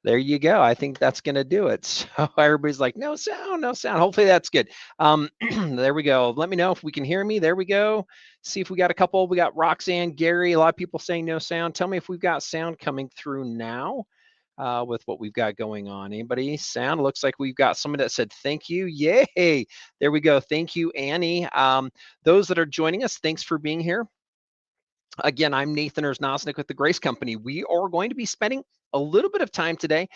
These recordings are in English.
There you go. I think that's going to do it. So everybody's like, no sound, no sound. Hopefully that's good. There we go. Let me know if we can hear me. There we go. See if we got a couple. We got Roxanne, Gary, a lot of people saying no sound. Tell me if we've got sound coming through now with what we've got going on. Anybody sound? Looks like we've got somebody that said thank you. Yay. There we go. Thank you, Annie. Those that are joining us, thanks for being here. Again, I'm Nathan Erznosnik with the Grace Company. We are going to be spending a little bit of time today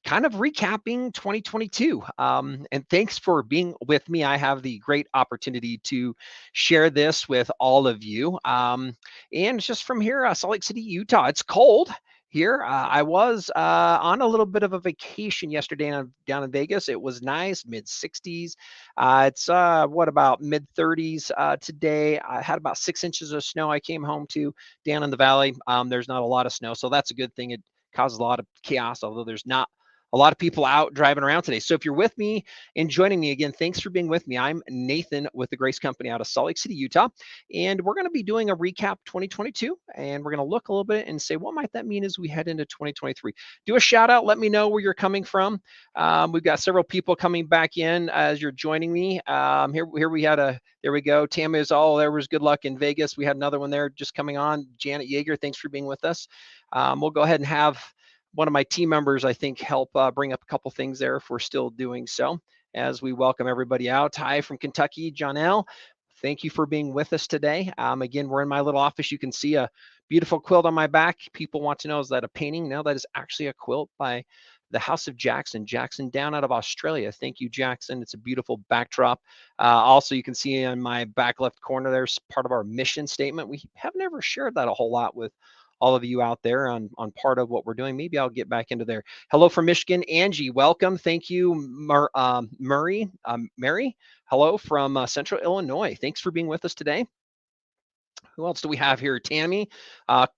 kind of recapping 2022. And thanks for being with me. I have the great opportunity to share this with all of you. And it's just from here, Salt Lake City, Utah. It's cold here. I was on a little bit of a vacation yesterday down in Vegas. It was nice, mid 60s. It's what about mid 30s today. I had about 6 inches of snow. I came home to down in the valley. There's not a lot of snow, so that's a good thing. It causes a lot of chaos, although there's not a lot of people out driving around today. So if you're with me and joining me again, thanks for being with me. I'm Nathan with the Grace Company out of Salt Lake City, Utah, and we're going to be doing a recap 2022, and we're going to look a little bit and say what might that mean as we head into 2023. Do a shout out. Let me know where you're coming from. We've got several people coming back in as you're joining me. Here we had there we go. Tammy is all there was good luck in Vegas. We had another one there just coming on. Janet Yeager, thanks for being with us. We'll go ahead and have one of my team members, I think, help bring up a couple things there if we're still doing so as we welcome everybody out. Hi from Kentucky, Jonelle. Thank you for being with us today. Again, we're in my little office. You can see a beautiful quilt on my back. People want to know, is that a painting? No, that is actually a quilt by the House of Jackson down out of Australia. Thank you, Jackson. It's a beautiful backdrop. Also, you can see in my back left corner, there's part of our mission statement. We have never shared that a whole lot with all of you out there on part of what we're doing. Maybe I'll get back into there. Hello from Michigan, Angie. Welcome. Thank you, Mary. Hello from Central Illinois. Thanks for being with us today. Who else do we have here? Tammy,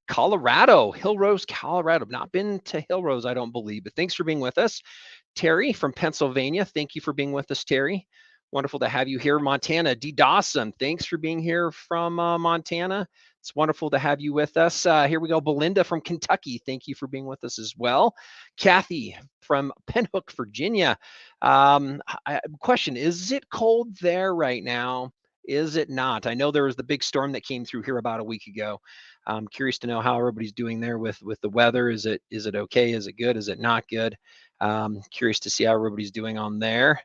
Colorado, Hill Rose, Colorado. Not been to Hill Rose, I don't believe, but thanks for being with us. Terry from Pennsylvania. Thank you for being with us, Terry. Wonderful to have you here. Montana, D. Dawson. Thanks for being here from Montana. It's wonderful to have you with us. Here we go. Belinda from Kentucky. Thank you for being with us as well. Kathy from Pinhook, Virginia. Question, is it cold there right now? Is it not? I know there was the big storm that came through here about a week ago. I'm curious to know how everybody's doing there with the weather. Is it okay? Is it good? Is it not good? Curious to see how everybody's doing on there.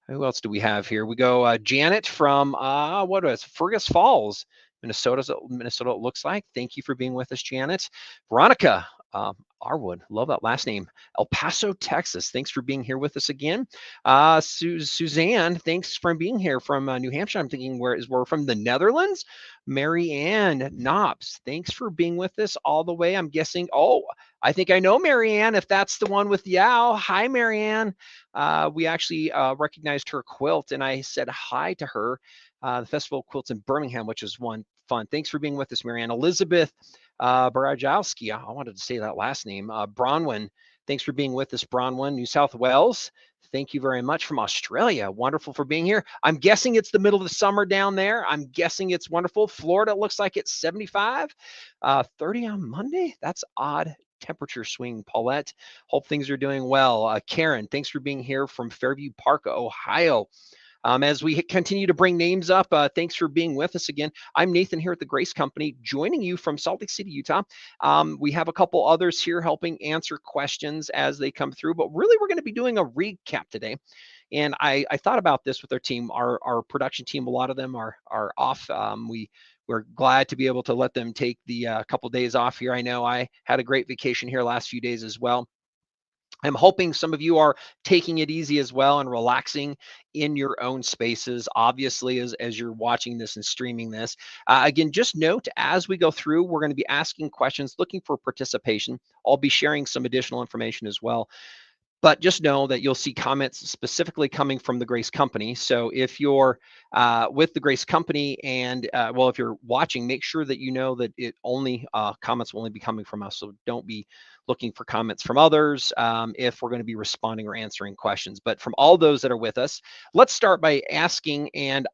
Who else do we have here? We go Janet from what was Fergus Falls, Minnesota, it looks like. Thank you for being with us, Janet. Veronica Arwood, love that last name. El Paso, Texas. Thanks for being here with us again. Suzanne, thanks for being here from New Hampshire. I'm thinking we're from the Netherlands. Mary Ann Knopps, thanks for being with us all the way. I'm guessing, I think I know Mary Ann, if that's the one with the owl. Hi, Mary Ann. We actually recognized her quilt, and I said hi to her. The Festival of Quilts in Birmingham, which is fun. Thanks for being with us, Marianne. Elizabeth Barajowski, I wanted to say that last name. Bronwyn, thanks for being with us, Bronwyn. New South Wales, thank you very much. From Australia, wonderful for being here. I'm guessing it's the middle of the summer down there. I'm guessing it's wonderful. Florida looks like it's 75, 30 on Monday. That's odd temperature swing, Paulette. Hope things are doing well. Karen, thanks for being here from Fairview Park, Ohio. As we continue to bring names up, thanks for being with us again. I'm Nathan here at the Grace Company, joining you from Salt Lake City, Utah. We have a couple others here helping answer questions as they come through, but really we're going to be doing a recap today. And I thought about this with our team, our production team. A lot of them are off. We're glad to be able to let them take the couple days off here. I know I had a great vacation here last few days as well. I'm hoping some of you are taking it easy as well and relaxing in your own spaces, obviously, as you're watching this and streaming this. Again, just note as we go through, we're going to be asking questions, looking for participation. I'll be sharing some additional information as well. But just know that you'll see comments specifically coming from the Grace Company. So if you're with the Grace Company and, if you're watching, make sure that you know that comments will only be coming from us. So don't be looking for comments from others if we're going to be responding or answering questions. But from all those that are with us, let's start by asking, and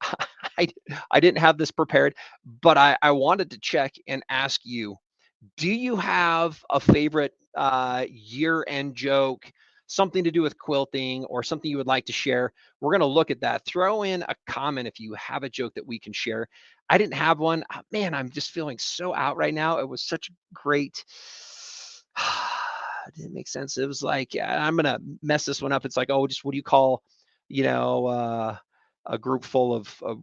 I didn't have this prepared, but I wanted to check and ask you, do you have a favorite year-end joke, something to do with quilting, or something you would like to share. We're going to look at that. Throw in a comment if you have a joke that we can share. I didn't have one. Man, I'm just feeling so out right now. It was such great. It didn't make sense. It was like, I'm going to mess this one up. It's like, oh, just what do you call, you know, a group full of a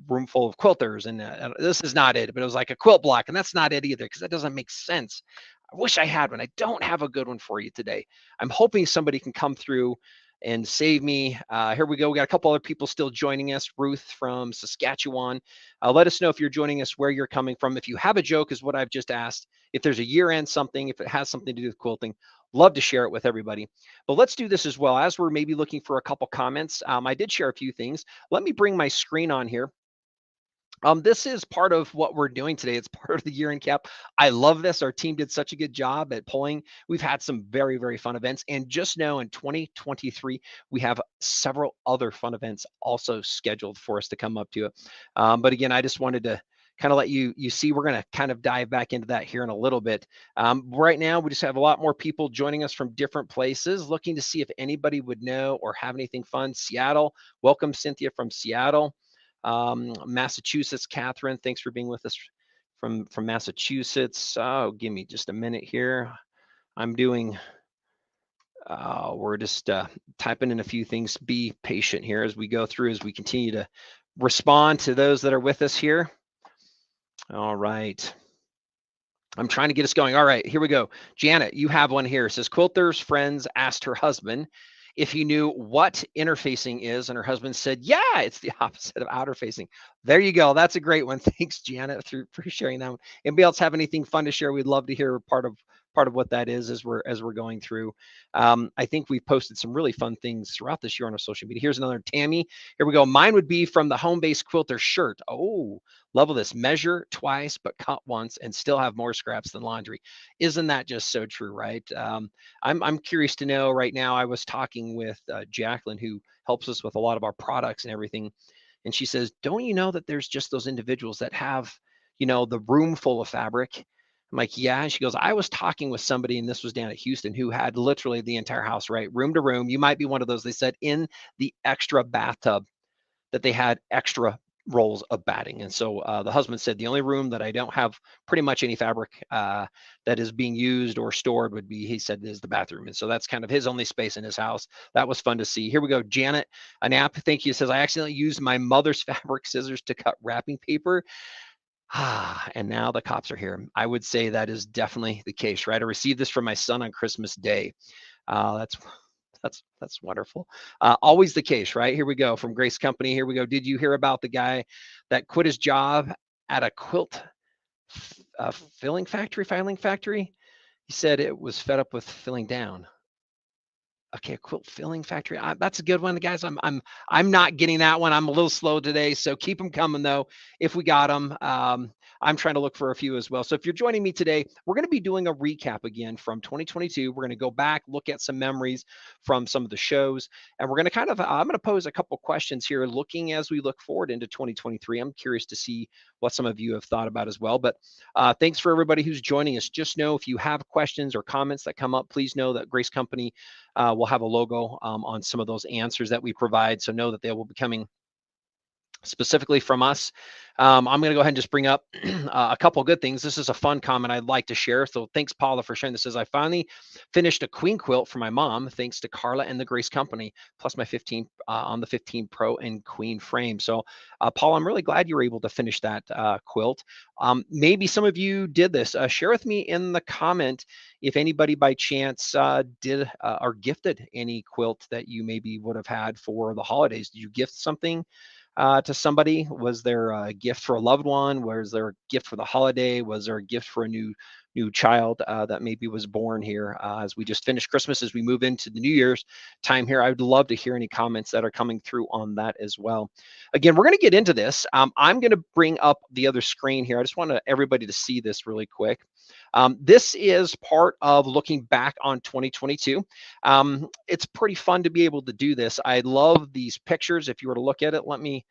room full of quilters, and this is not it, but it was like a quilt block, and that's not it either, because that doesn't make sense. I wish I had one. I don't have a good one for you today. I'm hoping somebody can come through and save me. Here we go. We got a couple other people still joining us. Ruth from Saskatchewan. Let us know if you're joining us, where you're coming from. If you have a joke, is what I've just asked. If there's a year-end something, if it has something to do with quilting, love to share it with everybody. But let's do this as well. As we're maybe looking for a couple comments, I did share a few things. Let me bring my screen on here. This is part of what we're doing today. It's part of the year-end cap. I love this. Our team did such a good job at pulling. We've had some very, very fun events. And just know in 2023, we have several other fun events also scheduled for us to come up to it. But again, I just wanted to kind of let you see. We're going to kind of dive back into that here in a little bit. Right now, we just have a lot more people joining us from different places, looking to see if anybody would know or have anything fun. Seattle, welcome Cynthia from Seattle. Massachusetts, Catherine, thanks for being with us from Massachusetts. Oh, give me just a minute here. I'm doing, we're just typing in a few things. Be patient here as we go through, as we continue to respond to those that are with us here. All right. I'm trying to get us going. All right, here we go. Janet, you have one here. It says, quilter's friends asked her husband if he knew what interfacing is, and her husband said, yeah, it's the opposite of outer facing. There you go. That's a great one. Thanks, Janet, for sharing that one. Anybody else have anything fun to share? We'd love to hear part of what that is as we're going through. I think we've posted some really fun things throughout this year on our social media. Here's another. Tammy, here we go. Mine would be from the Home Base Quilter shirt. Oh, love this. Measure twice, but cut once, and still have more scraps than laundry. Isn't that just so true, right? I'm curious to know right now. I was talking with Jacqueline, who helps us with a lot of our products and everything. And she says, don't you know that there's just those individuals that have, the room full of fabric? I'm like, yeah. And she goes, I was talking with somebody, and this was down at Houston, who had literally the entire house, right? Room to room. You might be one of those. They said in the extra bathtub that they had extra rolls of batting. And so the husband said, the only room that I don't have pretty much any fabric that is being used or stored would be, he said, is the bathroom. And so that's kind of his only space in his house. That was fun to see. Here we go. Janet, an app, thank you, says, I accidentally used my mother's fabric scissors to cut wrapping paper. And now the cops are here. I would say that is definitely the case, right? I received this from my son on Christmas Day. That's wonderful. Always the case, right? Here we go from Grace Company. Here we go. Did you hear about the guy that quit his job at a quilt filing factory? He said it was fed up with filling down. Okay, a quilt filling factory. That's a good one, guys. I'm not getting that one. I'm a little slow today, so keep them coming though. If we got them, I'm trying to look for a few as well. So if you're joining me today, we're going to be doing a recap again from 2022. We're going to go back, look at some memories from some of the shows, and we're going to kind of, I'm going to pose a couple questions here, looking as we look forward into 2023. I'm curious to see what some of you have thought about as well. But thanks for everybody who's joining us. Just know if you have questions or comments that come up, please know that Grace Company will have a logo on some of those answers that we provide. So know that they will be coming specifically from us. I'm going to go ahead and just bring up a couple good things. This is a fun comment I'd like to share. So thanks, Paula, for sharing this. Says, I finally finished a queen quilt for my mom, thanks to Carla and the Grace Company, plus my 15 on the 15 Pro and Queen frame. So Paula, I'm really glad you were able to finish that quilt. Maybe some of you did this. Share with me in the comment if anybody by chance did or gifted any quilt that you maybe would have had for the holidays. Did you gift something to somebody? Was there a gift for a loved one? Was there a gift for the holiday? Was there a gift for a new child that maybe was born here as we just finished Christmas, as we move into the New Year's time here? I would love to hear any comments that are coming through on that as well. Again, we're going to get into this. I'm going to bring up the other screen here. I just want everybody to see this really quick. This is part of looking back on 2022. It's pretty fun to be able to do this. I love these pictures. If you were to look at it, let me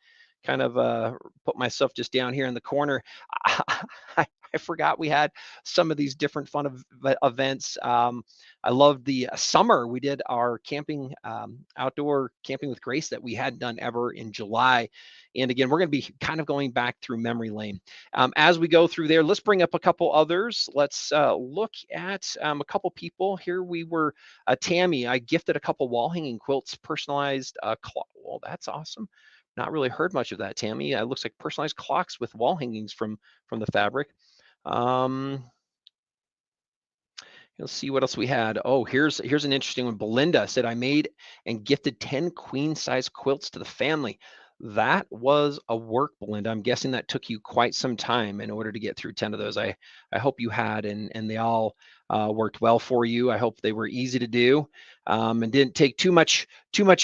kind of put myself just down here in the corner. I forgot we had some of these different fun events. I loved the summer. We did our camping, outdoor camping with Grace that we hadn't done ever in July. And again, we're going to be kind of going back through memory lane. As we go through there, let's bring up a couple others. Let's look at a couple people. Here we were, Tammy, I gifted a couple wall hanging quilts, personalized well, that's awesome. Not really heard much of that, Tammy. It looks like personalized clocks with wall hangings from the fabric. Um, let's see what else we had. Oh, here's an interesting one. Belinda said, I made and gifted 10 queen size quilts to the family. That was a work, Belinda. I'm guessing that took you quite some time in order to get through 10 of those. I hope you had, and they all worked well for you. I hope they were easy to do, and didn't take too much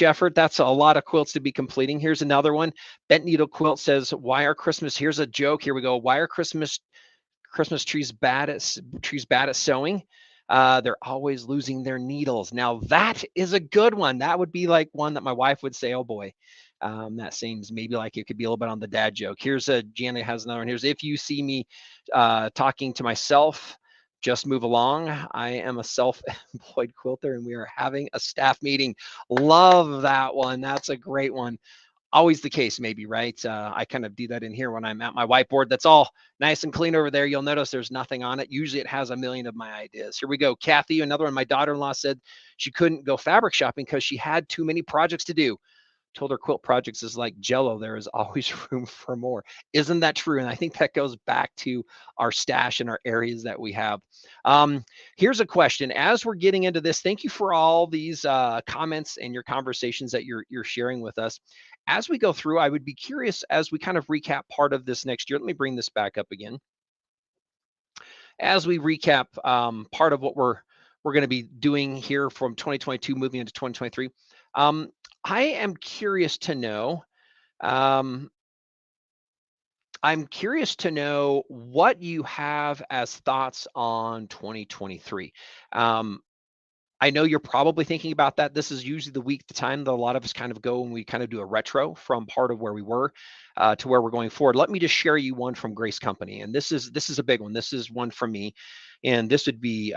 effort. That's a lot of quilts to be completing. Here's another one. Bent Needle Quilt says, why are Christmas? Here's a joke. Here we go. Why are Christmas trees bad at sewing? They're always losing their needles. Now that is a good one. That would be like one that my wife would say, "Oh boy." That seems maybe like it could be a little bit on the dad joke. Here's a Janet has another one. Here's, if you see me talking to myself, just move along. I am a self-employed quilter, and we are having a staff meeting. Love that one. That's a great one. Always the case, maybe, right? I kind of do that in here when I'm at my whiteboard. That's all nice and clean over there. You'll notice there's nothing on it. Usually it has a million of my ideas. Here we go. Kathy, another one. My daughter-in-law said she couldn't go fabric shopping because she had too many projects to do. Told her quilt projects is like Jello. There is always room for more. Isn't that true? And I think that goes back to our stash and our areas that we have. Um, Here's a question. As we're getting into this, thank you for all these comments and your conversations that you're sharing with us. As we go through, I would be curious as we kind of recap part of this next year. Let me bring this back up again. As we recap part of what we're going to be doing here from 2022 moving into 2023, I am curious to know. Um, I'm curious to know what you have as thoughts on 2023. Um, I know you're probably thinking about that. This is usually the week, the time that a lot of us kind of go and we kind of do a retro from part of where we were to where we're going forward. Let me just share you one from Grace Company, and this is a big one. This is one from me, and this would be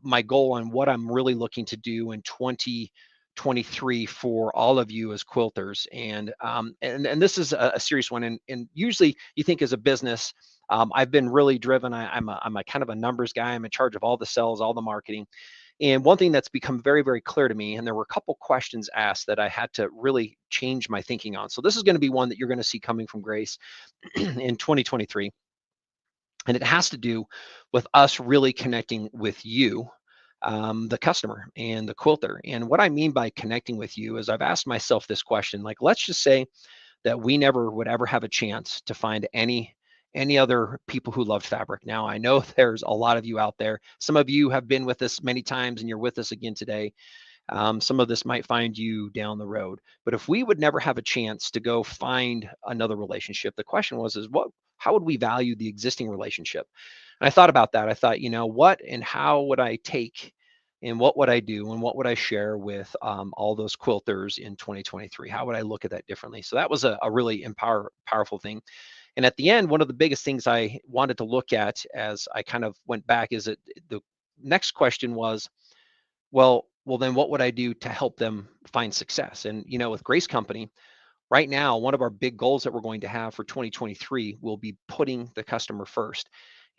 my goal on what I'm really looking to do in 2023 for all of you as quilters. And this is a serious one. And usually you think as a business. I've been really driven. I'm a kind of a numbers guy. I'm in charge of all the sales, all the marketing. And one thing that's become very, very clear to me, and there were a couple questions asked that I had to really change my thinking on. So this is going to be one that you're going to see coming from Grace in 2023. And it has to do with us really connecting with you, the customer and the quilter. And what I mean by connecting with you is I've asked myself this question, like, let's just say that we never would ever have a chance to find any other people who loved fabric. Now, I know there's a lot of you out there. Some of you have been with us many times and you're with us again today. Some of this might find you down the road. But if we would never have a chance to go find another relationship, the question is how would we value the existing relationship? And I thought about that. I thought, what and how would I take and what would I do and what would I share with all those quilters in 2023? How would I look at that differently? So that was a really powerful thing. And at the end, one of the biggest things I wanted to look at as I kind of went back is that the next question was, well, then what would I do to help them find success? And, with Grace Company, right now, one of our big goals that we're going to have for 2023 will be putting the customer first.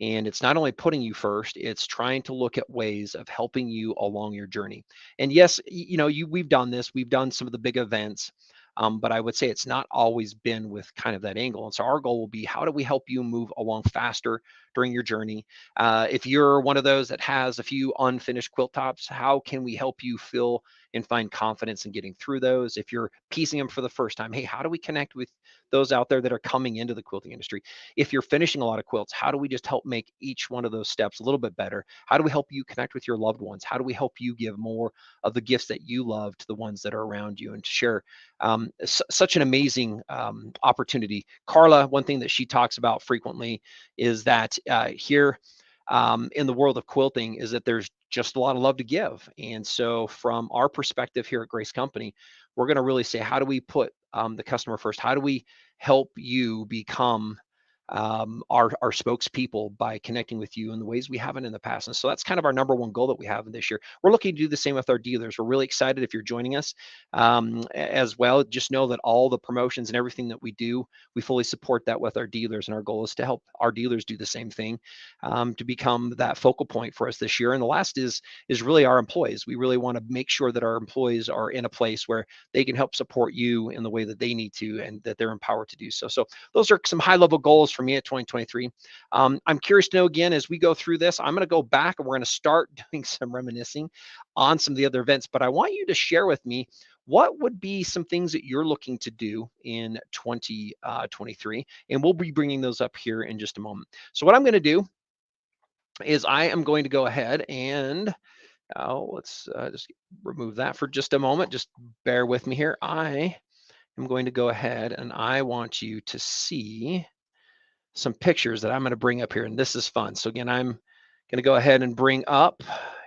And it's not only putting you first, it's trying to look at ways of helping you along your journey. And yes, we've done this, we've done some of the big events, but I would say it's not always been with kind of that angle. And so our goal will be, how do we help you move along faster during your journey? If you're one of those that has a few unfinished quilt tops, how can we help you feel and find confidence in getting through those? If you're piecing them for the first time, hey, how do we connect with those out there that are coming into the quilting industry? If you're finishing a lot of quilts, how do we just help make each one of those steps a little bit better? How do we help you connect with your loved ones? How do we help you give more of the gifts that you love to the ones that are around you, and share such an amazing opportunity? Carla, one thing that she talks about frequently is that here in the world of quilting is that there's just a lot of love to give. And so from our perspective here at Grace Company, we're going to really say, how do we put the customer first? How do we help you become our spokespeople by connecting with you in the ways we haven't in the past. And so that's kind of our number one goal that we have this year. We're looking to do the same with our dealers. We're really excited if you're joining us as well. Just know that all the promotions and everything that we do, we fully support that with our dealers. And our goal is to help our dealers do the same thing, to become that focal point for us this year. And the last is really our employees. We really want to make sure that our employees are in a place where they can help support you in the way that they need to, and that they're empowered to do so. So those are some high level goals for me at 2023. I'm curious to know, again, as we go through this, I'm going to go back and we're going to start doing some reminiscing on some of the other events, but I want you to share with me what would be some things that you're looking to do in 2023, and we'll be bringing those up here in just a moment. So what I'm going to do is I am going to go ahead and let's just remove that for just a moment. Just bear with me here. I am going to go ahead and I want you to see some pictures that I'm going to bring up here. And this is fun. So again, I'm going to go ahead and bring up,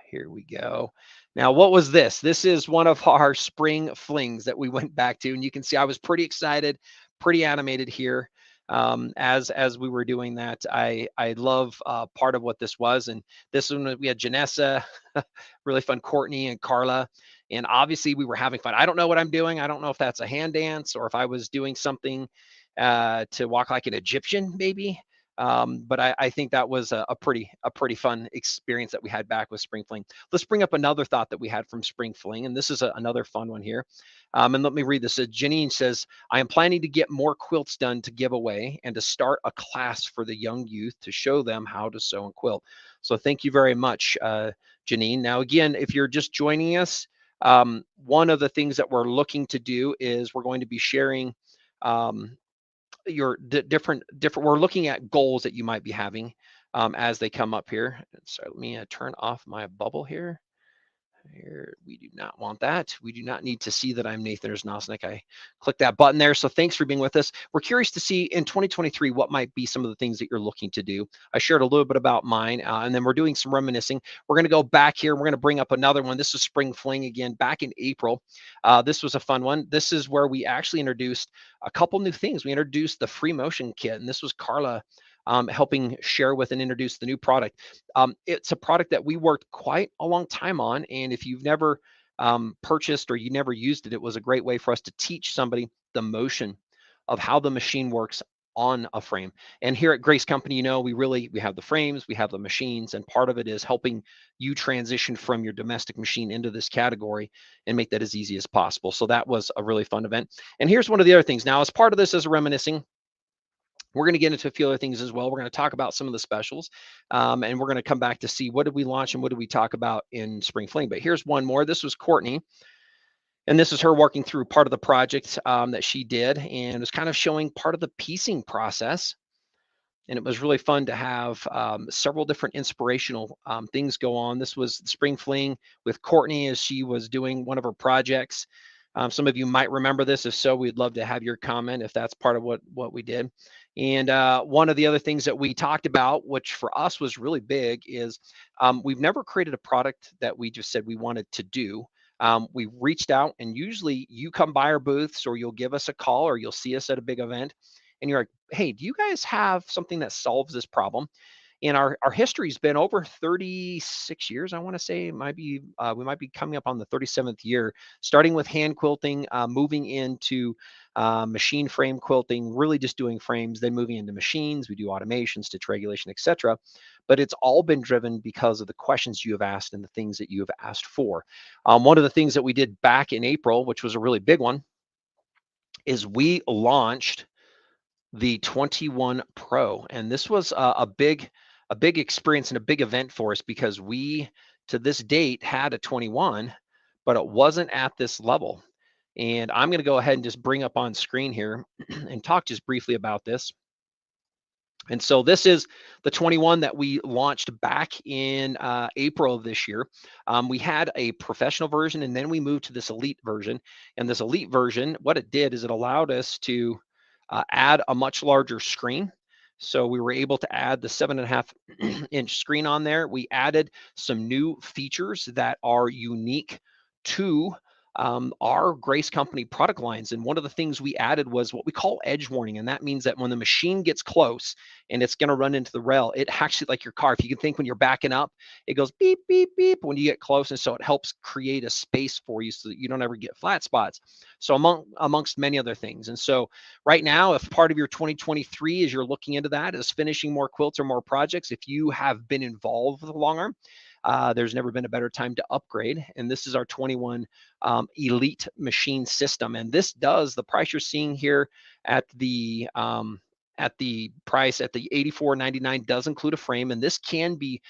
here we go. Now, what was this? This is one of our spring flings that we went back to. And you can see I was pretty excited, pretty animated here as we were doing that. I love part of what this was. And this one, we had Janessa, really fun, Courtney and Carla. And obviously we were having fun. I don't know what I'm doing. I don't know if that's a hand dance or if I was doing something to walk like an Egyptian, maybe. But I think that was a pretty fun experience that we had back with Spring Fling. Let's bring up another thought that we had from Spring Fling, and this is another fun one here. And let me read this. Janine says, I am planning to get more quilts done to give away and to start a class for the young youth to show them how to sew and quilt. So thank you very much, Janine. Now, again, if you're just joining us, one of the things that we're looking to do is we're going to be sharing your different we're looking at goals that you might be having as they come up here. So let me turn off my bubble here. Here, we do not want that. We do not need to see that I'm Nathan Nosnik. I clicked that button there. So thanks for being with us. We're curious to see in 2023 what might be some of the things that you're looking to do. I shared a little bit about mine, and then we're doing some reminiscing. We're going to go back here. We're going to bring up another one. This is Spring Fling again, back in April. This was a fun one. This is where we actually introduced a couple new things. We introduced the free motion kit, and this was Carla helping share with and introduce the new product. It's a product that we worked quite a long time on. And if you've never purchased or you never used it, it was a great way for us to teach somebody the motion of how the machine works on a frame. And here at Grace Company, you know, we have the frames, we have the machines, and part of it is helping you transition from your domestic machine into this category and make that as easy as possible. So that was a really fun event. And here's one of the other things. Now, as part of this, as a reminiscing, we're going to get into a few other things as well. We're going to talk about some of the specials, and we're going to come back to see what did we launch and what did we talk about in Spring Fling. But here's one more. This was Courtney, and this is her working through part of the project that she did, and it was kind of showing part of the piecing process. And it was really fun to have several different inspirational things go on. This was Spring Fling with Courtney as she was doing one of her projects. Some of you might remember this. If so, we'd love to have your comment if that's part of what we did. And one of the other things that we talked about, which for us was really big, is we've never created a product that we just said we wanted to do. We reached out, and usually you come by our booths or you'll give us a call or you'll see us at a big event and you're like, hey, do you guys have something that solves this problem? And our history's been over 36 years. I want to say we might be coming up on the 37th year, starting with hand quilting, moving into machine frame quilting, really just doing frames, then moving into machines. We do automation, stitch regulation, etc. But it's all been driven because of the questions you have asked and the things that you have asked for. One of the things that we did back in April, which was a really big one, is we launched the 21 Pro, and this was a big experience and a big event for us because we, to this date, had a 21, but it wasn't at this level. And I'm going to go ahead and just bring up on screen here and talk just briefly about this. And so this is the 21 that we launched back in April of this year. We had a professional version, and then we moved to this elite version. And this elite version, what it did is it allowed us to add a much larger screen. So we were able to add the 7.5 inch screen on there. We added some new features that are unique to our Grace Company product lines. And one of the things we added was what we call edge warning. And that means that when the machine gets close and it's going to run into the rail, it actually, like your car, if you can think when you're backing up, it goes beep, beep, beep when you get close. And so it helps create a space for you so that you don't ever get flat spots. So amongst many other things. And so right now, if part of your 2023 as you're looking into that is finishing more quilts or more projects, if you have been involved with the long arm, there's never been a better time to upgrade. And this is our 21 Elite machine system. And this does the price you're seeing here at the price at the $84.99 does include a frame, and this can be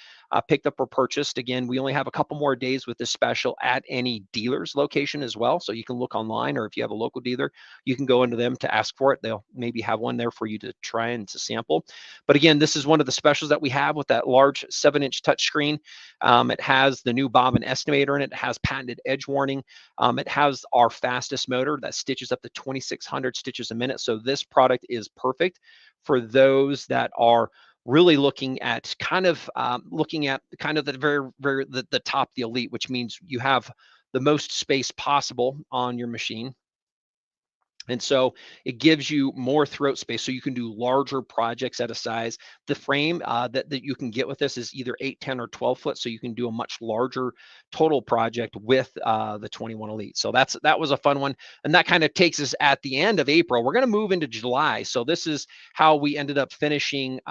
picked up or purchased. Again, we only have a couple more days with this special at any dealer's location as well. So you can look online, or if you have a local dealer, you can go into them to ask for it. They'll maybe have one there for you to try and to sample. But again, this is one of the specials that we have with that large 7-inch touchscreen. It has the new bobbin estimator in it. It has patented edge warning. It has our fastest motor that stitches up to 2,600 stitches a minute. So this product is perfect for those that are really looking at kind of the very the top, the Elite, which means you have the most space possible on your machine. And so it gives you more throat space so you can do larger projects at a size. The frame that you can get with this is either 8, 10, or 12 foot. So you can do a much larger total project with the 21 Elite. So that was a fun one. And that kind of takes us at the end of April. We're going to move into July. So this is how we ended up finishing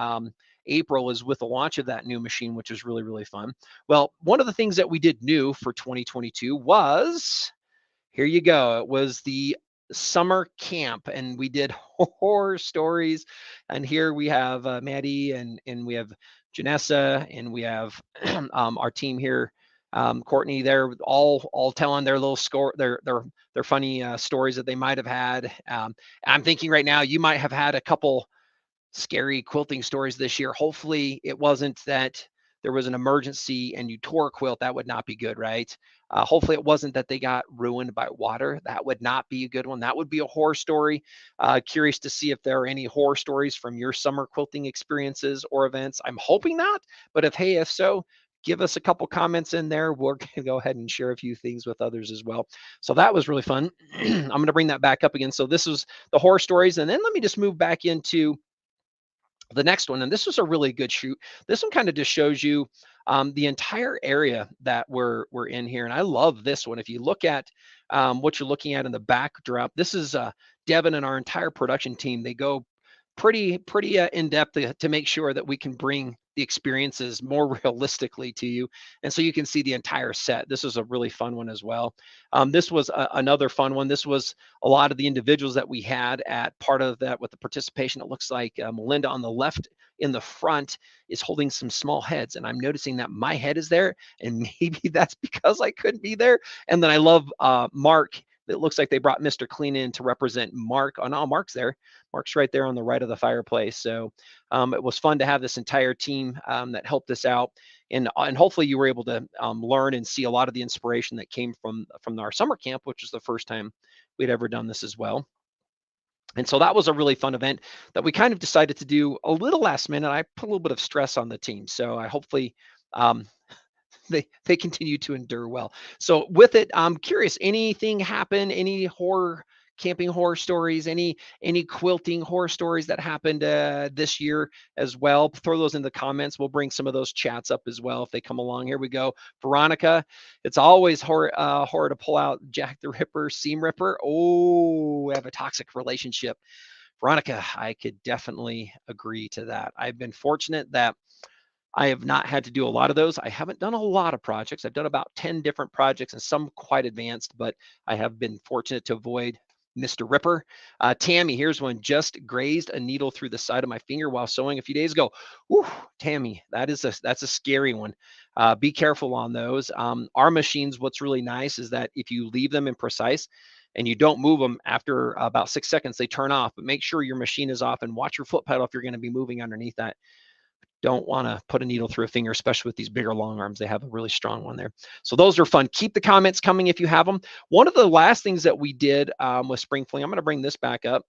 April, is with the launch of that new machine, which is really, really fun. Well, one of the things that we did new for 2022 was, here you go. It was the summer camp, and we did horror stories. And here we have Maddie and we have Janessa, and we have our team here, Courtney. They're all telling their little their funny stories that they might have had. I'm thinking right now you might have had a couple scary quilting stories this year. Hopefully it wasn't that there was an emergency and you tore a quilt. That would not be good, right? Hopefully it wasn't that they got ruined by water. That would not be a good one. That would be a horror story. Curious to see if there are any horror stories from your summer quilting experiences or events. I'm hoping not, but if so, give us a couple comments in there. We're going to go ahead and share a few things with others as well. So that was really fun. I'm going to bring that back up again. So this was the horror stories. And then let me just move back into the next one. And this was a really good shoot. This one kind of just shows you the entire area that we're in here. And I love this one. If you look at what you're looking at in the backdrop, this is Devin and our entire production team. They go pretty in depth to make sure that we can bring the experiences more realistically to you, and so you can see the entire set. This was a really fun one as well. This was another fun one. This was a lot of the individuals that we had at part of that with the participation. It looks like Melinda on the left in the front is holding some small heads, and I'm noticing that my head is there, and maybe that's because I couldn't be there. And then I love Mark. It looks like they brought Mr. Clean in to represent Mark. Oh no, Mark's there. Mark's right there on the right of the fireplace. So it was fun to have this entire team that helped us out. And hopefully you were able to learn and see a lot of the inspiration that came from our summer camp, which is the first time we'd ever done this as well. And so that was a really fun event that we kind of decided to do a little last minute. I put a little bit of stress on the team. So I hopefully they continue to endure well. So with it, I'm curious, anything happen, any camping horror stories, any quilting horror stories that happened this year as well? Throw those in the comments. We'll bring some of those chats up as well if they come along. Here we go. Veronica, it's always horror to pull out Jack the Ripper, Seam Ripper. Oh, we have a toxic relationship. Veronica, I could definitely agree to that. I've been fortunate that I have not had to do a lot of those. I haven't done a lot of projects. I've done about 10 different projects and some quite advanced, but I have been fortunate to avoid Mr. Ripper. Tammy, here's one. Just grazed a needle through the side of my finger while sewing a few days ago. Whew, Tammy, that's a scary one. Be careful on those. Our machines, what's really nice is that if you leave them in precise and you don't move them after about 6 seconds, they turn off. But make sure your machine is off and watch your foot pedal if you're going to be moving underneath that. Don't want to put a needle through a finger, especially with these bigger long arms. They have a really strong one there. So those are fun. Keep the comments coming if you have them. One of the last things that we did with Spring Fling, I'm going to bring this back up,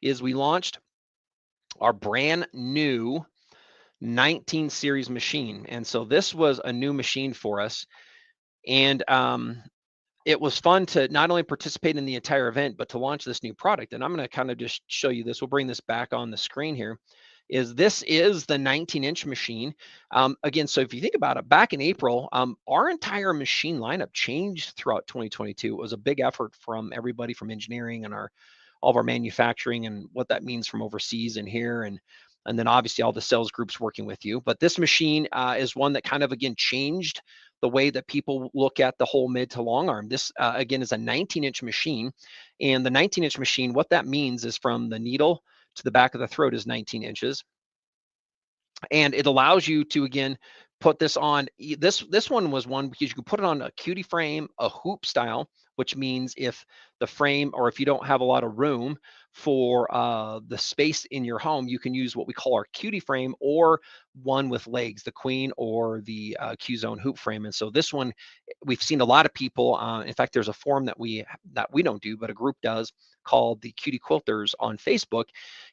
is we launched our brand new 19 series machine. And so this was a new machine for us. And it was fun to not only participate in the entire event, but to launch this new product. And I'm going to kind of just show you this. We'll bring this back on the screen here. This is the 19-inch machine. Again, so if you think about it, back in April, our entire machine lineup changed throughout 2022. It was a big effort from everybody from engineering and all of our manufacturing and what that means from overseas and here, and then obviously all the sales groups working with you. But this machine is one that kind of again changed the way that people look at the whole mid to long arm. This again is a 19-inch machine, and the 19-inch machine, what that means is from the needle to the back of the throat is 19 inches, and it allows you to again put this on. This one was one because you can put it on a cutie frame, a hoop style, which means if the frame or if you don't have a lot of room for the space in your home, you can use what we call our cutie frame or one with legs, the queen or the Q zone hoop frame. And so this one, we've seen a lot of people. In fact, there's a forum that we don't do, but a group does, called the Cutie Quilters on Facebook,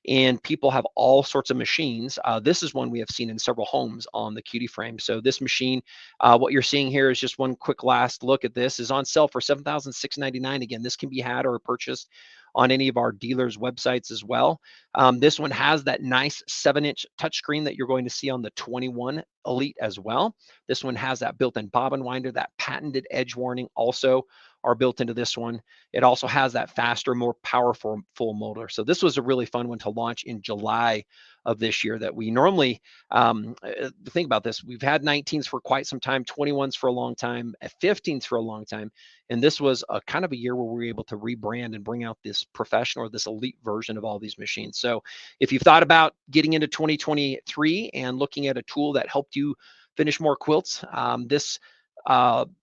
and people have all sorts of machines. This is one we have seen in several homes on the Cutie frame. So this machine, what you're seeing here is just one quick last look at this, is on sale for $7,699. Again, this can be had or purchased on any of our dealers' websites as well. This one has that nice 7-inch touchscreen that you're going to see on the 21 Elite as well. This one has that built-in bobbin winder, that patented edge warning also are built into this one. It also has that faster, more powerful full motor. So this was a really fun one to launch in July of this year that we normally think about this. We've had 19s for quite some time, 21s for a long time, 15s for a long time. And this was a kind of a year where we were able to rebrand and bring out this professional or this elite version of all these machines. So if you've thought about getting into 2023 and looking at a tool that helped you finish more quilts,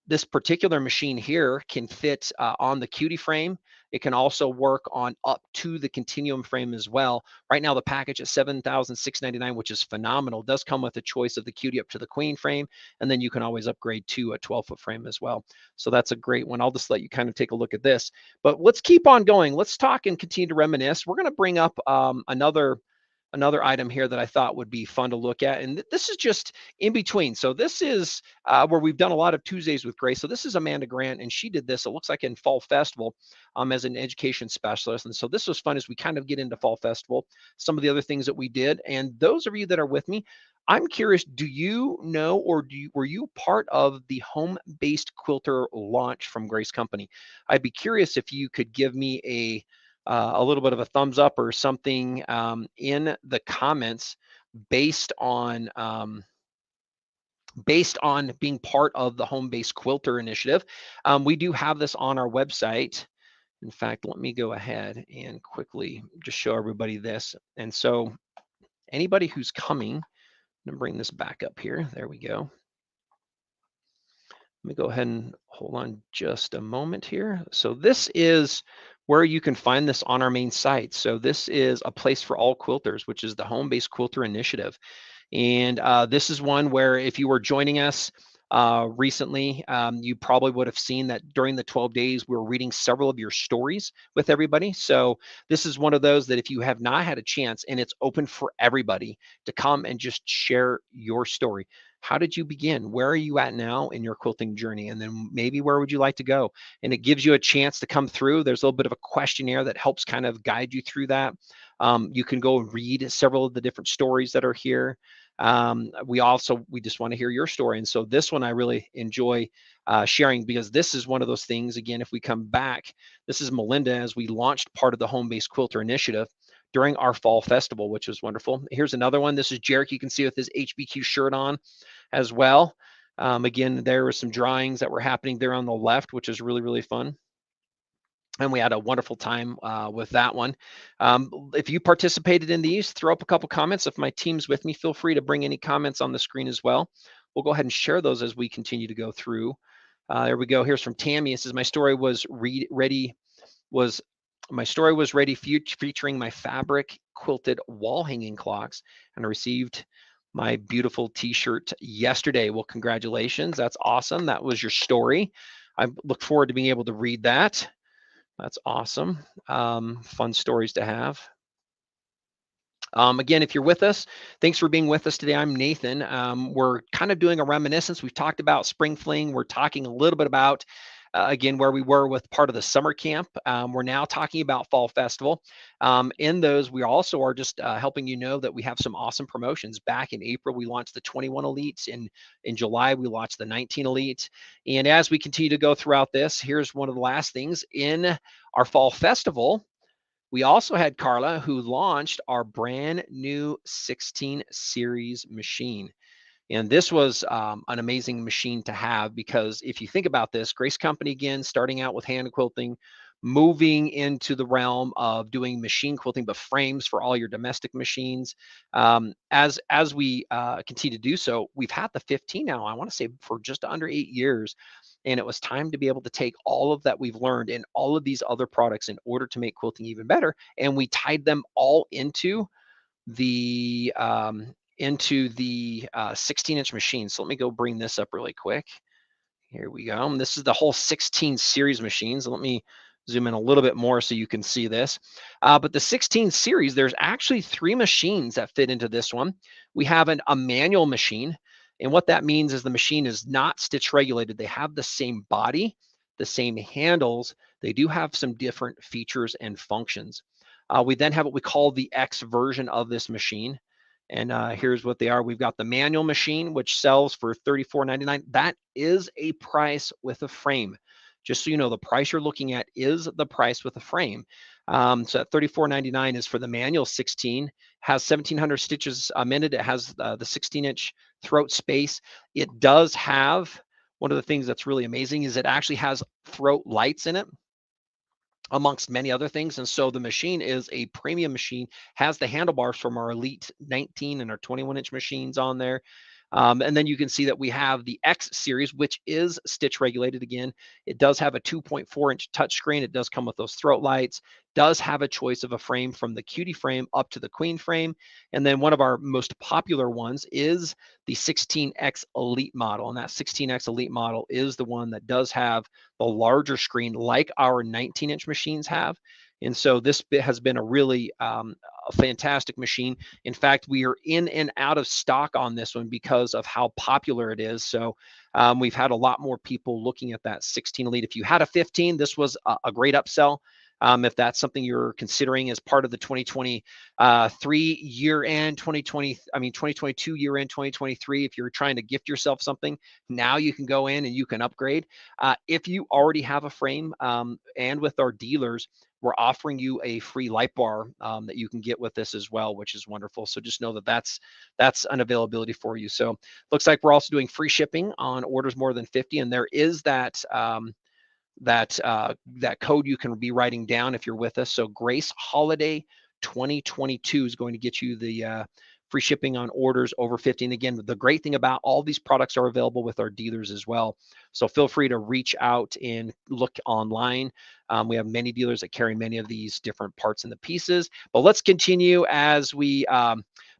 this particular machine here can fit on the Cutie frame. It can also work on up to the Continuum frame as well. Right now, the package at $7,699, which is phenomenal, does come with a choice of the Cutie up to the Queen frame, and then you can always upgrade to a 12-foot frame as well. So that's a great one. I'll just let you kind of take a look at this. But let's keep on going. Let's talk and continue to reminisce. We're going to bring up another item here that I thought would be fun to look at. And this is just in between. So this is where we've done a lot of Tuesdays with Grace. So this is Amanda Grant, and she did this, it looks like in Fall Festival as an education specialist. And so this was fun as we kind of get into Fall Festival, some of the other things that we did. And those of you that are with me, I'm curious, do you know, or were you part of the home-based quilter launch from Grace Company? I'd be curious if you could give me a little bit of a thumbs up or something in the comments based on being part of the home-based quilter initiative. We do have this on our website. In fact, let me go ahead and quickly just show everybody this. And so anybody who's coming, I'm gonna bring this back up here. There we go. Let me go ahead and hold on just a moment here. So this is where you can find this on our main site. So this is a place for all quilters, which is the Home-Based Quilter Initiative. And this is one where if you were joining us recently, you probably would have seen that during the 12 days, we were reading several of your stories with everybody. So this is one of those that if you have not had a chance, and it's open for everybody to come and just share your story. How did you begin? Where are you at now in your quilting journey? And then maybe where would you like to go? And it gives you a chance to come through. There's a little bit of a questionnaire that helps kind of guide you through that. You can go and read several of the different stories that are here. We just want to hear your story. And so this one I really enjoy sharing, because this is one of those things, again, if we come back, this is Melinda as we launched part of the Home-Based Quilter Initiative during our Fall Festival, which was wonderful. Here's another one. This is Jarek. You can see with his HBQ shirt on as well. Again, there were some drawings that were happening there on the left, which is really, really fun. And we had a wonderful time with that one. If you participated in these, throw up a couple comments. If my team's with me, feel free to bring any comments on the screen as well. We'll go ahead and share those as we continue to go through. There we go. Here's from Tammy. It says, my story was ready featuring my fabric quilted wall hanging clocks, and I received my beautiful t-shirt yesterday. Well, congratulations. That's awesome. That was your story. I look forward to being able to read that. That's awesome. Fun stories to have. Again, if you're with us, thanks for being with us today. I'm Nathan. We're kind of doing a reminiscence. We've talked about Spring Fling. We're talking a little bit about again, where we were with part of the summer camp. We're now talking about Fall Festival. In those, we also are just helping you know that we have some awesome promotions. Back in April, we launched the 21 Elites. In July, we launched the 19 Elite. And as we continue to go throughout this, here's one of the last things. In our Fall Festival, we also had Carla, who launched our brand new 16 series machine. And this was an amazing machine to have, because if you think about this, Grace Company, again, starting out with hand quilting, moving into the realm of doing machine quilting, but frames for all your domestic machines. As we continue to do so, we've had the 15 now, I want to say, for just under 8 years. And it was time to be able to take all of that we've learned in all of these other products in order to make quilting even better. And we tied them all the 16-inch machine. So let me go bring this up really quick. Here we go. And this is the whole 16 series machines. Let me zoom in a little bit more so you can see this. But the 16 series, there's actually 3 machines that fit into this one. We have a manual machine. And what that means is the machine is not stitch regulated. They have the same body, the same handles. They do have some different features and functions. We then have what we call the X version of this machine. And here's what they are. We've got the manual machine, which sells for $34.99. That is a price with a frame. Just so you know, the price you're looking at is the price with a frame. So at $34.99 is for the manual 16. Has 1,700 stitches a minute. It has the 16-inch throat space. It does have, one of the things that's really amazing is it actually has throat lights in it, amongst many other things. And so the machine is a premium machine, has the handlebars from our Elite 19 and our 21-inch machines on there. And then you can see that we have the X series, which is stitch regulated. Again, it does have a 2.4-inch touchscreen. It does come with those throat lights, does have a choice of a frame from the cutie frame up to the queen frame. And then one of our most popular ones is the 16X Elite model. And that 16X Elite model is the one that does have the larger screen like our 19-inch machines have. And so this has been a really a fantastic machine. In fact, we are in and out of stock on this one because of how popular it is. So we've had a lot more people looking at that 16 Elite. If you had a 15, this was a great upsell. If that's something you're considering as part of the 2023 year end, 2022 year end, 2023, if you're trying to gift yourself something, now you can go in and you can upgrade. If you already have a frame, and with our dealers, we're offering you a free light bar that you can get with this as well, which is wonderful. So just know that that's an availability for you. So looks like we're also doing free shipping on orders more than 50, and there is that code you can be writing down if you're with us. So Grace Holiday 2022 is going to get you the free shipping on orders over 50. And again, the great thing about all these products are available with our dealers as well. So feel free to reach out and look online. We have many dealers that carry many of these different parts and the pieces. But let's continue as we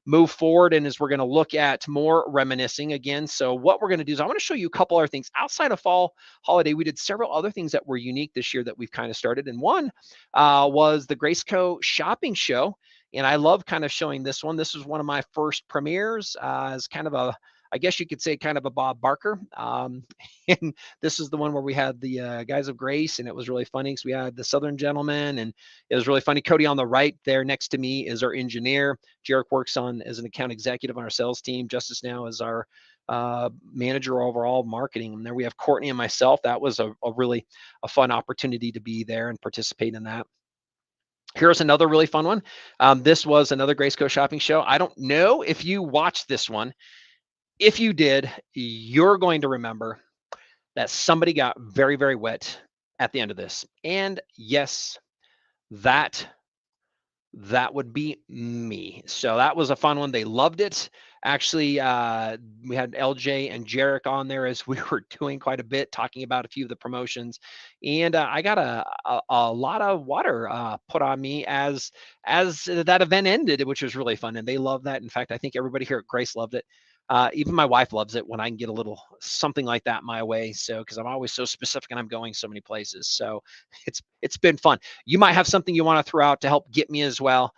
move forward, and as we're going to look at more reminiscing again. So what we're going to do is I want to show you a couple other things outside of Fall Holiday. We did several other things that were unique this year that we've kind of started, and one was the Grace Co shopping show. And I love kind of showing this one. This was one of my first premieres as kind of I guess you could say kind of a Bob Barker. And this is the one where we had the guys of Grace, and it was really funny because we had the Southern gentleman, and it was really funny. Cody on the right there next to me is our engineer. Jarek works as an account executive on our sales team. Justice now is our manager overall marketing. And there we have Courtney and myself. That was a really fun opportunity to be there and participate in that. Here's another really fun one. This was another Grace Co shopping show. I don't know if you watched this one. If you did, you're going to remember that somebody got very, very wet at the end of this. And yes, that would be me. So that was a fun one. They loved it. Actually, we had LJ and Jarek on there as we were doing quite a bit, talking about a few of the promotions. And I got a lot of water put on me as that event ended, which was really fun. And they loved that. In fact, I think everybody here at Grace loved it. Even my wife loves it when I can get a little something like that my way. So, because I'm always so specific and I'm going so many places. So it's been fun. You might have something you want to throw out to help get me as well.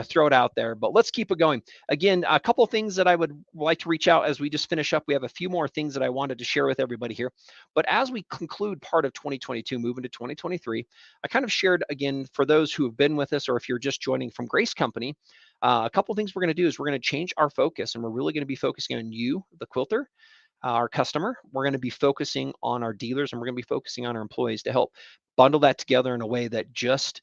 throw it out there. But let's keep it going. Again, a couple of things that I would like to reach out as we just finish up. We have a few more things that I wanted to share with everybody here. But as we conclude part of 2022, move into 2023, I kind of shared again for those who have been with us, or if you're just joining from Grace Company, a couple of things we're going to do is we're going to change our focus, and we're really going to be focusing on you, the quilter, our customer. We're going to be focusing on our dealers, and we're going to be focusing on our employees to help bundle that together in a way that just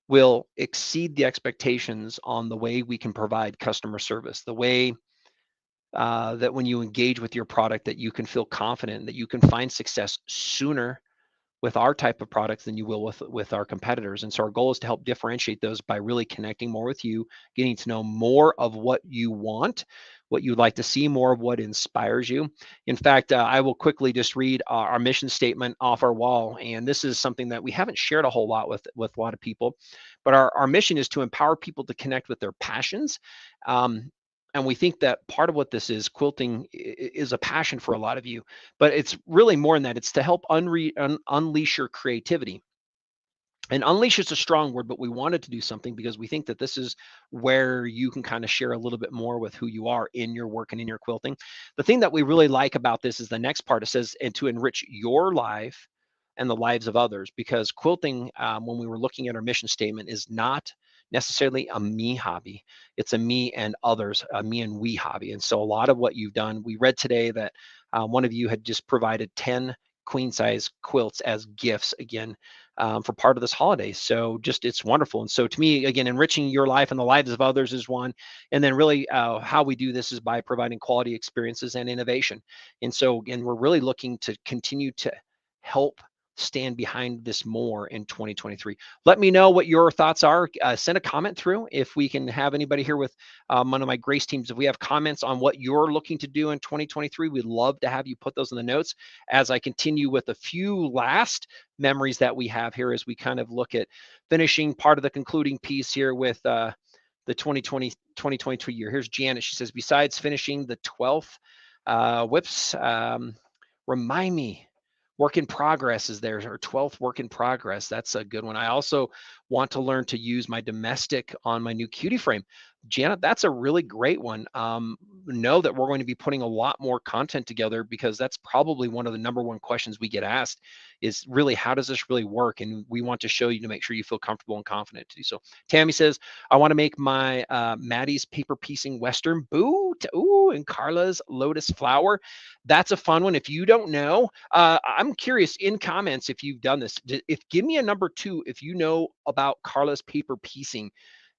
will exceed the expectations on the way we can provide customer service, the way that when you engage with your product, that you can feel confident, that you can find success sooner with our type of products than you will with our competitors. And so our goal is to help differentiate those by really connecting more with you, getting to know more of what you want, what you'd like to see, more of what inspires you. In fact, I will quickly just read our mission statement off our wall. And this is something that we haven't shared a whole lot with a lot of people, but our mission is to empower people to connect with their passions. And we think that part of what this is, quilting is a passion for a lot of you, but it's really more than that. It's to help unleash your creativity. And unleash is a strong word, but we wanted to do something because we think that this is where you can kind of share a little bit more with who you are in your work and in your quilting. The thing that we really like about this is the next part. It says, and to enrich your life and the lives of others, because quilting, when we were looking at our mission statement, is not necessarily a me hobby. It's a me and others, a me and we hobby. And so a lot of what you've done, we read today that one of you had just provided 10 queen size quilts as gifts again, for part of this holiday. So just it's wonderful. And so to me, again, enriching your life and the lives of others is one. And then really how we do this is by providing quality experiences and innovation. And so again, we're really looking to continue to help stand behind this more in 2023. Let me know what your thoughts are. Send a comment through if we can have anybody here with one of my Grace teams. If we have comments on what you're looking to do in 2023, we'd love to have you put those in the notes as I continue with a few last memories that we have here as we kind of look at finishing part of the concluding piece here with the 2022 year. Here's Janet. She says, besides finishing the 12th whips, remind me, work in progress is there, or 12th work in progress. That's a good one. I also want to learn to use my domestic on my new cutie frame. Janet, that's a really great one. Know that we're going to be putting a lot more content together, because that's probably one of the number one questions we get asked is really, how does this really work? And we want to show you to make sure you feel comfortable and confident to do so. Tammy says, I want to make my Maddie's paper piecing Western boot. Ooh, and Carla's lotus flower. That's a fun one. If you don't know, I'm curious in comments if you've done this. If give me a number 2 if you know about Carla's paper piecing.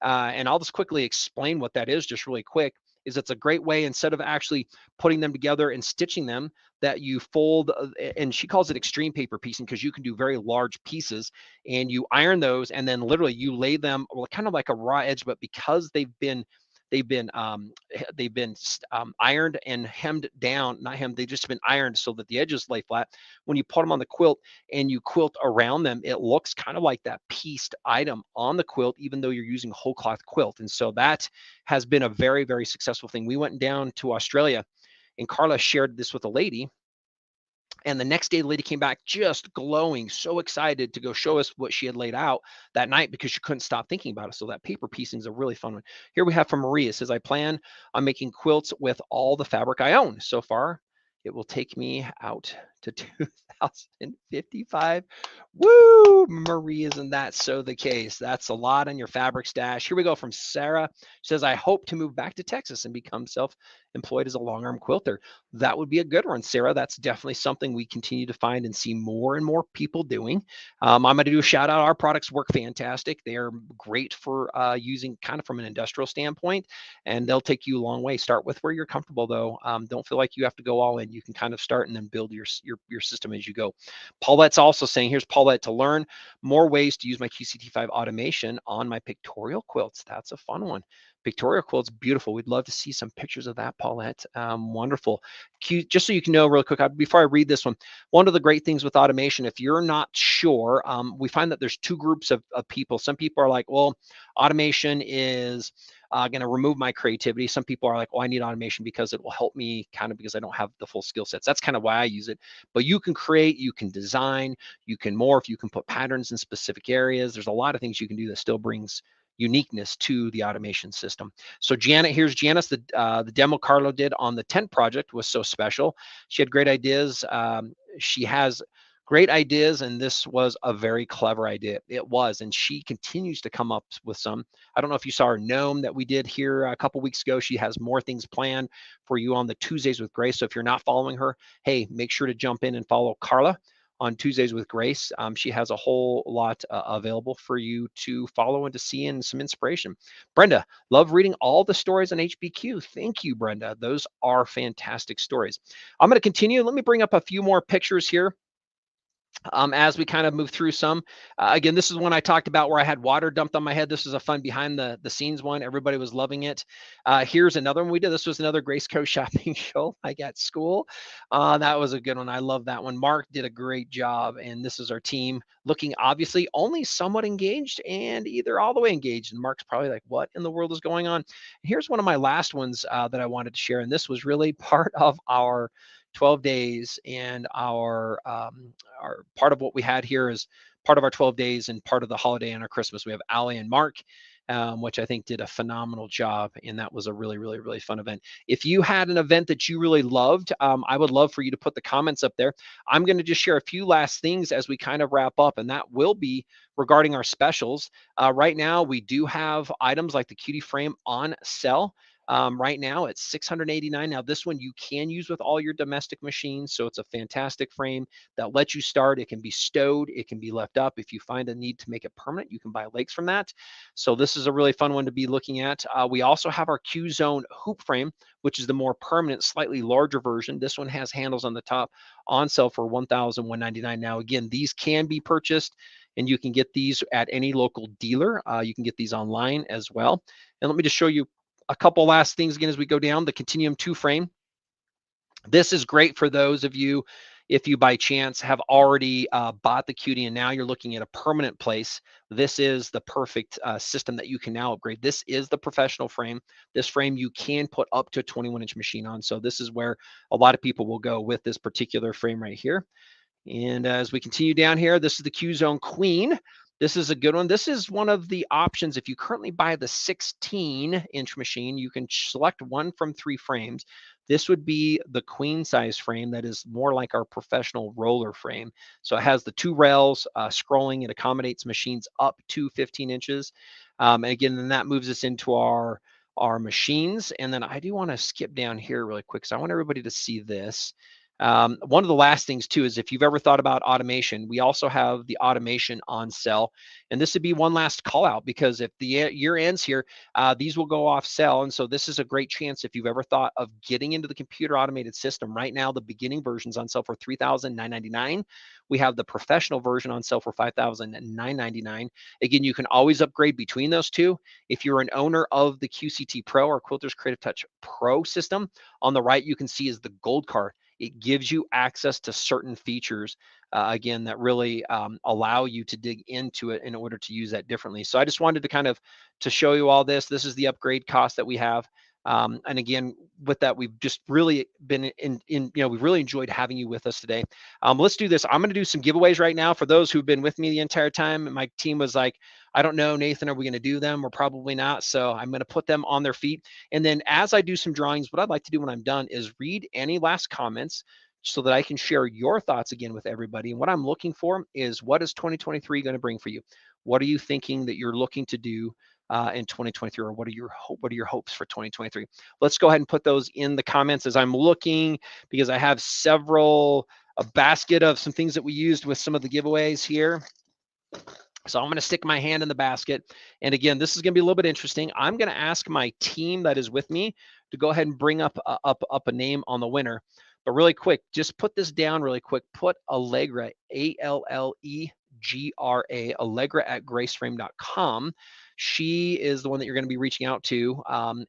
And I'll just quickly explain what that is just really quick. Is it's a great way, instead of actually putting them together and stitching them, that you fold, and she calls it extreme paper piecing because you can do very large pieces, and you iron those, and then literally you lay them kind of like a raw edge, but because they've been ironed and hemmed down, not hemmed, they've just been ironed so that the edges lay flat. When you put them on the quilt and you quilt around them, it looks kind of like that pieced item on the quilt, even though you're using whole cloth quilt. And so that has been a very, very successful thing. We went down to Australia, and Carla shared this with a lady, and the next day, the lady came back just glowing, so excited to go show us what she had laid out that night, because she couldn't stop thinking about it. So that paper piecing is a really fun one. Here we have from Maria. It says, I plan on making quilts with all the fabric I own. So far, it will take me out to 2055. Woo, Marie, isn't that so the case? That's a lot on your fabric stash. Here we go from Sarah. She says, I hope to move back to Texas and become self-employed as a long arm quilter. That would be a good one, Sarah. That's definitely something we continue to find and see more and more people doing. I'm going to do a shout out. Our products work fantastic. They are great for using kind of from an industrial standpoint, and they'll take you a long way. Start with where you're comfortable, though. Don't feel like you have to go all in. You can kind of start and then build your system as you go. Paulette's also saying, here's Paulette, to learn more ways to use my QCT5 automation on my pictorial quilts. That's a fun one. Pictorial quilts, beautiful. We'd love to see some pictures of that, Paulette. Wonderful. Just so you can know real quick, before I read this one of the great things with automation, if you're not sure, we find that there's 2 groups of people. Some people are like, well, automation is going to remove my creativity. Some people are like, well, I need automation because it will help me kind of because I don't have the full skill sets. That's kind of why I use it. But you can create, you can design, you can morph, you can put patterns in specific areas. There's a lot of things you can do that still brings uniqueness to the automation system. So Janet, here's Janice. The demo Carlo did on the tent project was so special. She had great ideas. She has great ideas, and this was a very clever idea. It was, and she continues to come up with some. I don't know if you saw her gnome that we did here a couple weeks ago. She has more things planned for you on the Tuesdays with Grace. So if you're not following her, hey, make sure to jump in and follow Carla on Tuesdays with Grace. She has a whole lot available for you to follow and to see, and some inspiration. Brenda, love reading all the stories on HBQ. Thank you, Brenda. Those are fantastic stories. I'm going to continue. Let me bring up a few more pictures here. As we kind of move through some. Again, this is one I talked about where I had water dumped on my head. This was a fun behind the scenes one. Everybody was loving it. Here's another one we did. This was another Grace Co shopping show like at school. That was a good one. I love that one. Mark did a great job, and this is our team looking obviously only somewhat engaged and either all the way engaged. And Mark's probably like, what in the world is going on? Here's one of my last ones that I wanted to share, and this was really part of our 12 days, and our part of what we had here is part of our 12 days and part of the holiday and our Christmas. We have Allie and Mark, which I think did a phenomenal job, and that was a really, really, really fun event. If you had an event that you really loved, I would love for you to put the comments up there. I'm going to just share a few last things as we kind of wrap up, and that will be regarding our specials. Right now, we do have items like the cutie frame on sale. Right now it's $689. Now this one you can use with all your domestic machines, so it's a fantastic frame that lets you start. It can be stowed, it can be left up. If you find a need to make it permanent, you can buy legs from that. So this is a really fun one to be looking at. We also have our Q Zone hoop frame, which is the more permanent, slightly larger version. This one has handles on the top, on sale for $1,199. Now again, these can be purchased, and you can get these at any local dealer. You can get these online as well. And let me just show you a couple last things again as we go down. The Continuum 2 frame. This is great for those of you, if you by chance have already bought the cutie and now you're looking at a permanent place. This is the perfect system that you can now upgrade. This is the professional frame. This frame you can put up to a 21-inch machine on. So this is where a lot of people will go with this particular frame right here. And as we continue down here, this is the Q Zone Queen. This is a good one. This is one of the options. If you currently buy the 16-inch machine, you can select one from 3 frames. This would be the queen size frame that is more like our professional roller frame. So it has the 2 rails, scrolling. It accommodates machines up to 15 inches. And again, then that moves us into our machines. And then I do want to skip down here really quick, so I want everybody to see this. One of the last things too is if you've ever thought about automation, we also have the automation on sale. And this would be one last call out, because if the year ends here, these will go off sale. And so this is a great chance if you've ever thought of getting into the computer automated system. Right now, the beginning version's on sale for $3,999. We have the professional version on sale for $5,999. Again, you can always upgrade between those two. If you're an owner of the QCT Pro or Quilters Creative Touch Pro system, on the right you can see is the gold card. It gives you access to certain features, again, that really allow you to dig into it in order to use that differently. So I just wanted to kind of to show you all this. This is the upgrade cost that we have. And again, with that, we've just really been we've really enjoyed having you with us today. Let's do this. I'm going to do some giveaways right now for those who've been with me the entire time. My team was like, I don't know, Nathan, are we going to do them? Or probably not. So I'm going to put them on their feet. And then as I do some drawings, what I'd like to do when I'm done is read any last comments so that I can share your thoughts again with everybody. And what I'm looking for is, what is 2023 going to bring for you? What are you thinking that you're looking to do in 2023, or what are your hopes for 2023? Let's go ahead and put those in the comments as I'm looking, because I have a basket of some things that we used with some of the giveaways here. So I'm going to stick my hand in the basket. And again, this is going to be a little bit interesting. I'm going to ask my team that is with me to go ahead and bring up a name on the winner. But really quick, just put this down really quick. Put Allegra, Allegra, Allegra at graceframe.com. She is the one that you're going to be reaching out to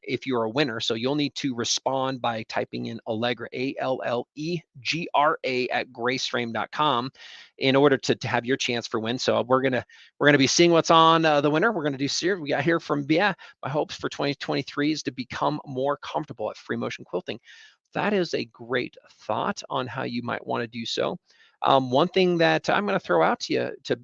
if you're a winner. So you'll need to respond by typing in Allegra, Allegra at graceframe.com in order to have your chance for win. So we're gonna be seeing what's on the winner. We're gonna do here. We got here from my hopes for 2023 is to become more comfortable at free motion quilting. That is a great thought on how you might want to do so. One thing that I'm going to throw out to you, to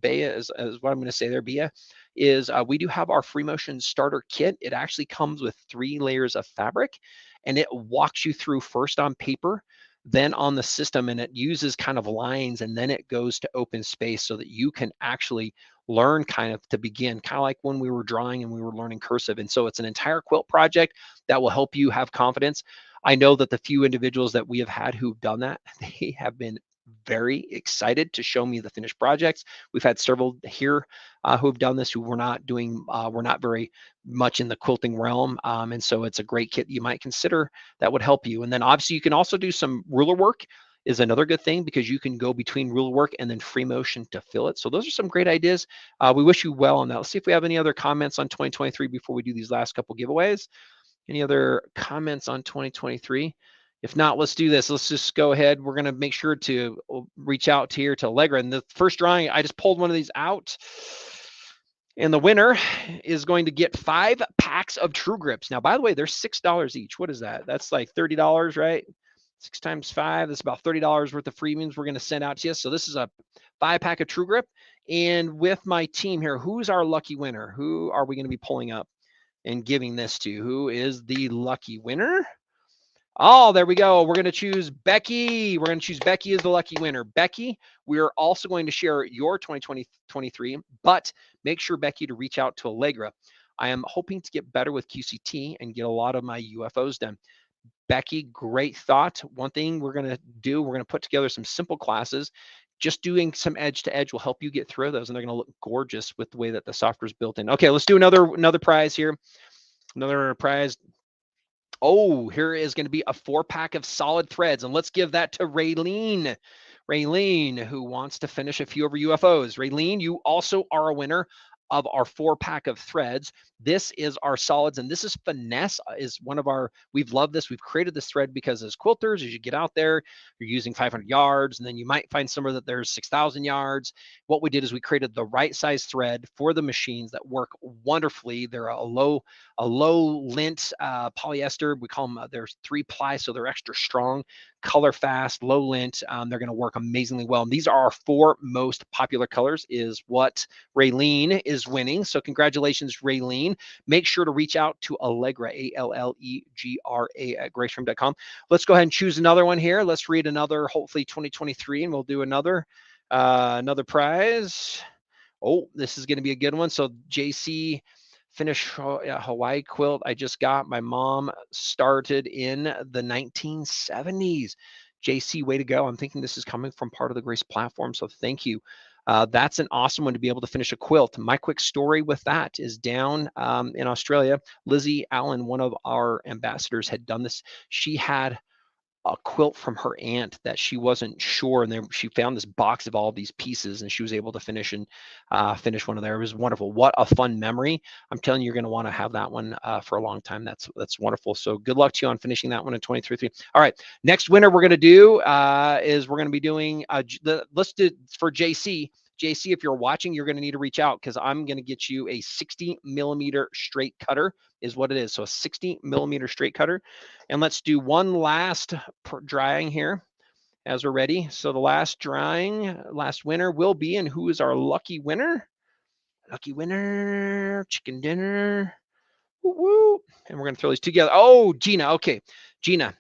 Bea, is what I'm going to say there, Bea, is we do have our free motion starter kit. It actually comes with 3 layers of fabric, and it walks you through first on paper, then on the system, and it uses kind of lines, and then it goes to open space so that you can actually learn kind of to begin, kind of like when we were drawing and we were learning cursive. And so it's an entire quilt project that will help you have confidence. I know that the few individuals that we have had who've done that, they have been very excited to show me the finished projects. We've had several here who have done this, who were not very much in the quilting realm. And so it's a great kit you might consider that would help you. And then obviously you can also do some ruler work is another good thing, because you can go between ruler work and then free motion to fill it. So those are some great ideas. We wish you well on that. Let's see if we have any other comments on 2023 before we do these last couple giveaways. Any other comments on 2023? If not, let's do this. Let's just go ahead. We're going to make sure to reach out here to Allegra. And the first drawing, I just pulled one of these out. And the winner is going to get 5 packs of True Grips. Now, by the way, they're $6 each. What is that? That's like $30, right? 6 times 5, that's about $30 worth of freebies we're going to send out to you. So this is a 5-pack of True Grip. And with my team here, who's our lucky winner? Who are we going to be pulling up and giving this to? Who is the lucky winner? Oh, there we go. We're going to choose Becky. We're going to choose Becky as the lucky winner. Becky, we're also going to share your 2023, but make sure, Becky, to reach out to Allegra. I am hoping to get better with QCT and get a lot of my UFOs done. Becky, great thought. One thing we're going to do, we're going to put together some simple classes. Just doing some edge to edge will help you get through those, and they're going to look gorgeous with the way that the software is built in. Okay, let's do another prize here. Another prize. Oh, here is going to be a 4-pack of solid threads, and let's give that to Raylene. Raylene, who wants to finish a few of her UFOs. Raylene, you also are a winner of our 4-pack of threads. This is our solids, and this is Finesse, is one of our, we've loved this. We've created this thread because as quilters, as you get out there, you're using 500 yards, and then you might find somewhere that there's 6,000 yards. What we did is we created the right size thread for the machines that work wonderfully. They're a low lint polyester. We call them, there's 3-ply, so they're extra strong, color fast, low lint. They're going to work amazingly well. And these are our 4 most popular colors, is what Raylene is winning. So congratulations, Raylene. Make sure to reach out to Allegra, Allegra at graceframe.com. Let's go ahead and choose another one here. Let's read another, hopefully 2023, and we'll do another prize. Oh, this is going to be a good one. So JC finished Hawaii quilt I just got. My mom started in the 1970s. JC, way to go. I'm thinking this is coming from part of the Grace platform, so thank you. That's an awesome one to be able to finish a quilt. My quick story with that is down in Australia. Lizzie Allen, one of our ambassadors, had done this. She had a quilt from her aunt that she wasn't sure, and then she found this box of all these pieces, and she was able to finish one of there. It was wonderful. What a fun memory. I'm telling you, you're going to want to have that one for a long time. That's wonderful. So good luck to you on finishing that one in 23. All right, next winner we're going to do is we're going to be doing let's do for JC. JC, if you're watching, you're going to need to reach out, because I'm going to get you a 60mm straight cutter is what it is. So a 60mm straight cutter. And let's do one last drying here as we're ready. So the last drying, last winner will be, and who is our lucky winner? Lucky winner, chicken dinner. Woo woo. And we're going to throw these together. Oh, Gina. Okay. Gina,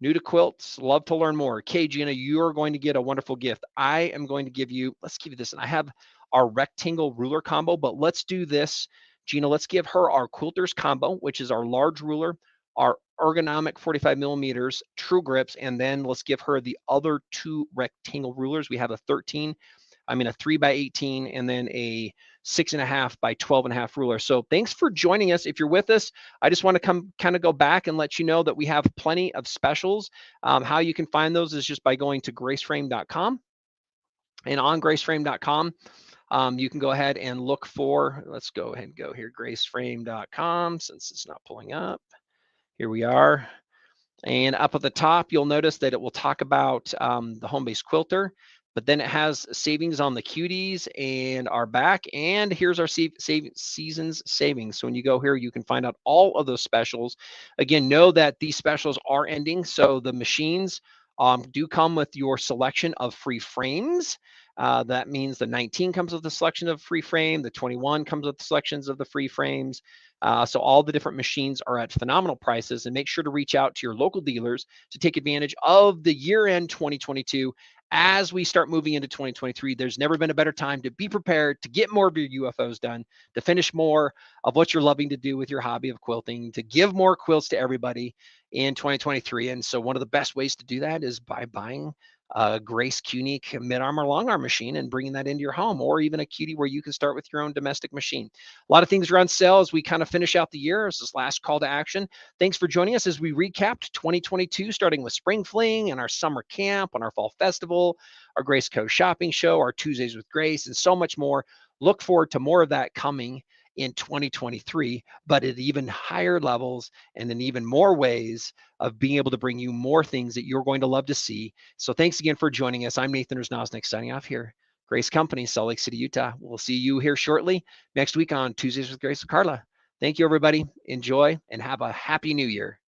new to quilts, love to learn more. Okay, Gina, you're going to get a wonderful gift. I am going to give you, let's give you this. And I have our rectangle ruler combo, but let's do this. Gina, let's give her our quilters combo, which is our large ruler, our ergonomic 45mm, True Grips, and then let's give her the other 2 rectangle rulers. We have a 3x18, and then a 6.5 by 12.5 ruler. So thanks for joining us. If you're with us, I just want to kind of go back and let you know that we have plenty of specials. How you can find those is just by going to graceframe.com. And on graceframe.com, you can go ahead and look for, let's go ahead and go here, graceframe.com, since it's not pulling up. Here we are. And up at the top, you'll notice that it will talk about the home-based quilter, but then it has savings on the cuties and our back. And here's our season's savings. So when you go here, you can find out all of those specials. Again, know that these specials are ending. So the machines do come with your selection of free frames. That means the 19 comes with a selection of free frame. The 21 comes with selections of the free frames. So all the different machines are at phenomenal prices, and make sure to reach out to your local dealers to take advantage of the year-end 2022. As we start moving into 2023, there's never been a better time to be prepared, to get more of your UFOs done, to finish more of what you're loving to do with your hobby of quilting, to give more quilts to everybody in 2023. And so one of the best ways to do that is by buying a Grace Unique mid-arm or long arm machine and bringing that into your home, or even a cutie where you can start with your own domestic machine. A lot of things are on sale as we kind of finish out the year. As this last call to action. Thanks for joining us as we recapped 2022, starting with Spring Fling and our summer camp, on our fall festival, our Grace Co shopping show, our Tuesdays with Grace, and so much more. Look forward to more of that coming in 2023, but at even higher levels and in even more ways of being able to bring you more things that you're going to love to see. So thanks again for joining us. I'm Nathan Rosnosnik signing off here. Grace Company, Salt Lake City, Utah. We'll see you here shortly next week on Tuesdays with Grace and Carla. Thank you, everybody. Enjoy and have a happy new year.